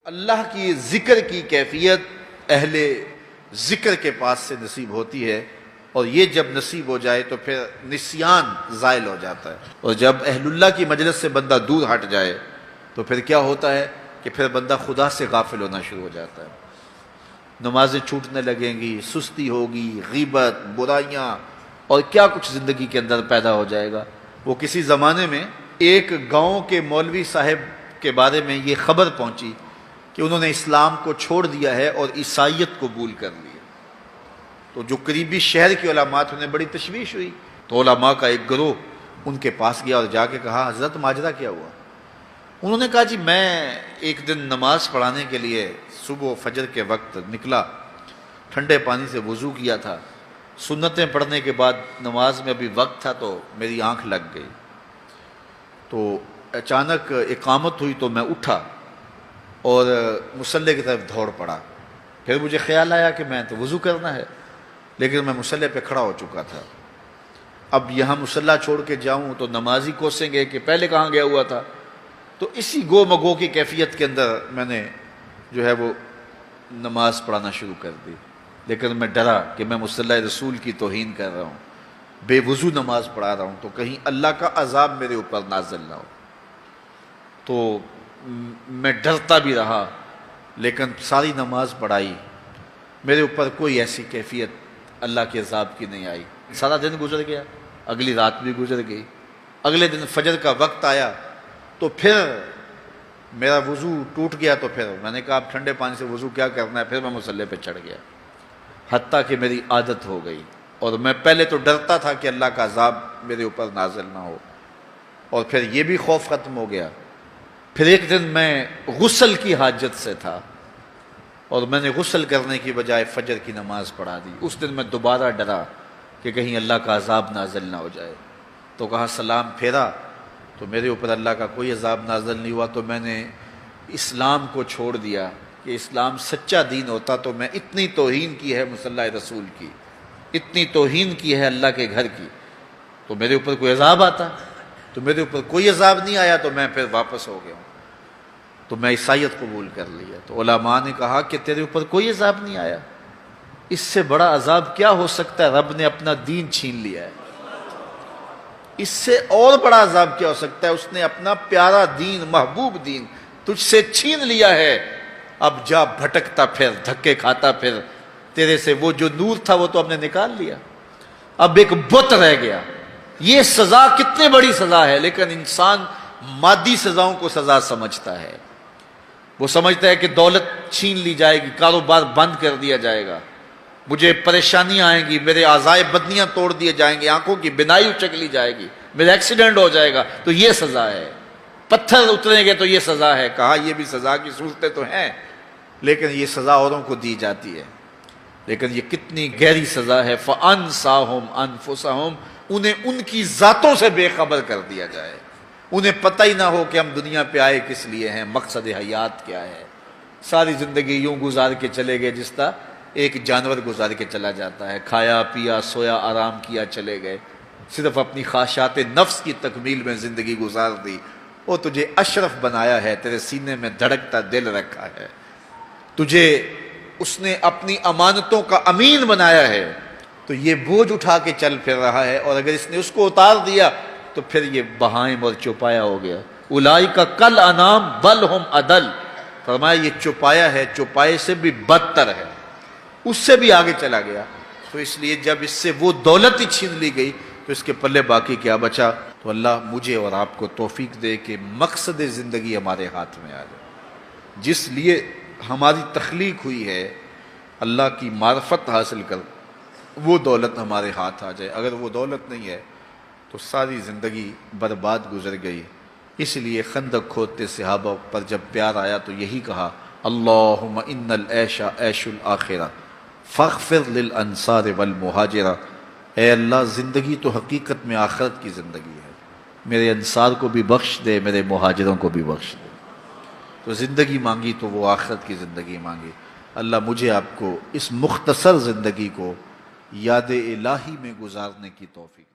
اللہ کی ذکر کی کیفیت اہل ذکر کے پاس سے نصیب ہوتی ہے، اور یہ جب نصیب ہو جائے تو پھر نسیان زائل ہو جاتا ہے۔ اور جب اہل اللہ کی مجلس سے بندہ دور ہٹ جائے تو پھر کیا ہوتا ہے کہ پھر بندہ خدا سے غافل ہونا شروع ہو جاتا ہے، نمازیں چھوٹنے لگیں گی، سستی ہوگی، غیبت، برائیاں اور کیا کچھ زندگی کے اندر پیدا ہو جائے گا۔ وہ کسی زمانے میں ایک گاؤں کے مولوی صاحب کے بارے میں یہ خبر پہنچی کہ انہوں نے اسلام کو چھوڑ دیا ہے اور عیسائیت قبول کر لی ہے۔ تو جو قریبی شہر کے علماء تھے انہیں بڑی تشویش ہوئی، تو علماء کا ایک گروہ ان کے پاس گیا اور جا کے کہا حضرت ماجرا کیا ہوا؟ انہوں نے کہا جی میں ایک دن نماز پڑھانے کے لیے صبح فجر کے وقت نکلا، ٹھنڈے پانی سے وضو کیا تھا، سنتیں پڑھنے کے بعد نماز میں ابھی وقت تھا تو میری آنکھ لگ گئی، تو اچانک اقامت ہوئی تو میں اٹھا اور مصلی کی طرف دوڑ پڑا۔ پھر مجھے خیال آیا کہ میں تو وضو کرنا ہے، لیکن میں مصلی پہ کھڑا ہو چکا تھا، اب یہاں مصلی چھوڑ کے جاؤں تو نمازی کوسیں گے کہ پہلے کہاں گیا ہوا تھا۔ تو اسی گو مگو کی کیفیت کے اندر میں نے جو ہے وہ نماز پڑھانا شروع کر دی، لیکن میں ڈرا کہ میں مصلی رسول کی توہین کر رہا ہوں، بے وضو نماز پڑھا رہا ہوں، تو کہیں اللہ کا عذاب میرے اوپر نازل نہ ہو۔ تو میں ڈرتا بھی رہا، لیکن ساری نماز پڑھائی، میرے اوپر کوئی ایسی کیفیت اللہ کے عذاب کی نہیں آئی۔ سارا دن گزر گیا، اگلی رات بھی گزر گئی، اگلے دن فجر کا وقت آیا تو پھر میرا وضو ٹوٹ گیا، تو پھر میں نے کہا اب ٹھنڈے پانی سے وضو کیا کرنا ہے، پھر میں مصلی پہ چڑھ گیا، حتیٰ کہ میری عادت ہو گئی۔ اور میں پہلے تو ڈرتا تھا کہ اللہ کا عذاب میرے اوپر نازل نہ ہو، اور پھر یہ بھی خوف ختم ہو گیا۔ پھر ایک دن میں غسل کی حاجت سے تھا اور میں نے غسل کرنے کی بجائے فجر کی نماز پڑھا دی۔ اس دن میں دوبارہ ڈرا کہ کہیں اللہ کا عذاب نازل نہ ہو جائے، تو کہا سلام پھیرا تو میرے اوپر اللہ کا کوئی عذاب نازل نہیں ہوا۔ تو میں نے اسلام کو چھوڑ دیا کہ اسلام سچا دین ہوتا تو میں اتنی توہین کی ہے مصلی رسول کی، اتنی توہین کی ہے اللہ کے گھر کی، تو میرے اوپر کوئی عذاب آتا، تو میرے اوپر کوئی عذاب نہیں آیا، تو میں پھر واپس ہو گیا ہوں، تو میں عیسائیت قبول کر لیا۔ تو علماء نے کہا کہ تیرے اوپر کوئی عذاب نہیں آیا، اس سے بڑا عذاب کیا ہو سکتا ہے؟ رب نے اپنا دین چھین لیا ہے، اس سے اور بڑا عذاب کیا ہو سکتا ہے؟ اس نے اپنا پیارا دین، محبوب دین تجھ سے چھین لیا ہے، اب جا بھٹکتا پھر، دھکے کھاتا پھر، تیرے سے وہ جو نور تھا وہ تو ہم نے نکال لیا، اب ایک بت رہ گیا۔ یہ سزا کتنی بڑی سزا ہے، لیکن انسان مادی سزاؤں کو سزا سمجھتا ہے، وہ سمجھتا ہے کہ دولت چھین لی جائے گی، کاروبار بند کر دیا جائے گا، مجھے پریشانیاں آئیں گی، میرے اعضائے بدنیاں توڑ دیے جائیں گے، آنکھوں کی بینائی اچک لی جائے گی، میرا ایکسیڈنٹ ہو جائے گا، تو یہ سزا ہے، پتھر اتریں گے تو یہ سزا ہے۔ کہا یہ بھی سزا کی صورتیں تو ہیں، لیکن یہ سزا اوروں کو دی جاتی ہے، لیکن یہ کتنی گہری سزا ہے۔ فَأَنْسَاهُمْ أَنفُسَهُمْ، انہیں ان کی ذاتوں سے بے خبر کر دیا جائے، انہیں پتہ ہی نہ ہو کہ ہم دنیا پہ آئے کس لیے ہیں، مقصد حیات کیا ہے۔ ساری زندگی یوں گزار کے چلے گئے جس طرح ایک جانور گزار کے چلا جاتا ہے، کھایا پیا سویا آرام کیا چلے گئے، صرف اپنی خواہشات نفس کی تکمیل میں زندگی گزار دی۔ وہ تجھے اشرف بنایا ہے، تیرے سینے میں دھڑکتا دل رکھا ہے، تجھے اس نے اپنی امانتوں کا امین بنایا ہے، تو یہ بوجھ اٹھا کے چل پھر رہا ہے، اور اگر اس نے اس کو اتار دیا تو پھر یہ بہائم اور چوپایا ہو گیا۔ اولئک کالانعام بل ہم اضل، فرمایا یہ چوپایا ہے، چوپائے سے بھی بدتر ہے، اس سے بھی آگے چلا گیا۔ تو اس لیے جب اس سے وہ دولت ہی چھین لی گئی تو اس کے پلے باقی کیا بچا؟ تو اللہ مجھے اور آپ کو توفیق دے کہ مقصد زندگی ہمارے ہاتھ میں آ جائے، جس لیے ہماری تخلیق ہوئی ہے، اللہ کی معرفت حاصل کر وہ دولت ہمارے ہاتھ آ جائے۔ اگر وہ دولت نہیں ہے تو ساری زندگی برباد گزر گئی۔ اس لیے خندق کھودتے صحابہ پر جب پیار آیا تو یہی کہا اللہم ان العیش عیش الآخرہ فاغفر للانصار والمہاجرہ، اے اللہ زندگی تو حقیقت میں آخرت کی زندگی ہے، میرے انصار کو بھی بخش دے، میرے مہاجروں کو بھی بخش دے۔ تو زندگی مانگی تو وہ آخرت کی زندگی مانگی۔ اللہ مجھے آپ کو اس مختصر زندگی کو یاد الہی میں گزارنے کی توفیق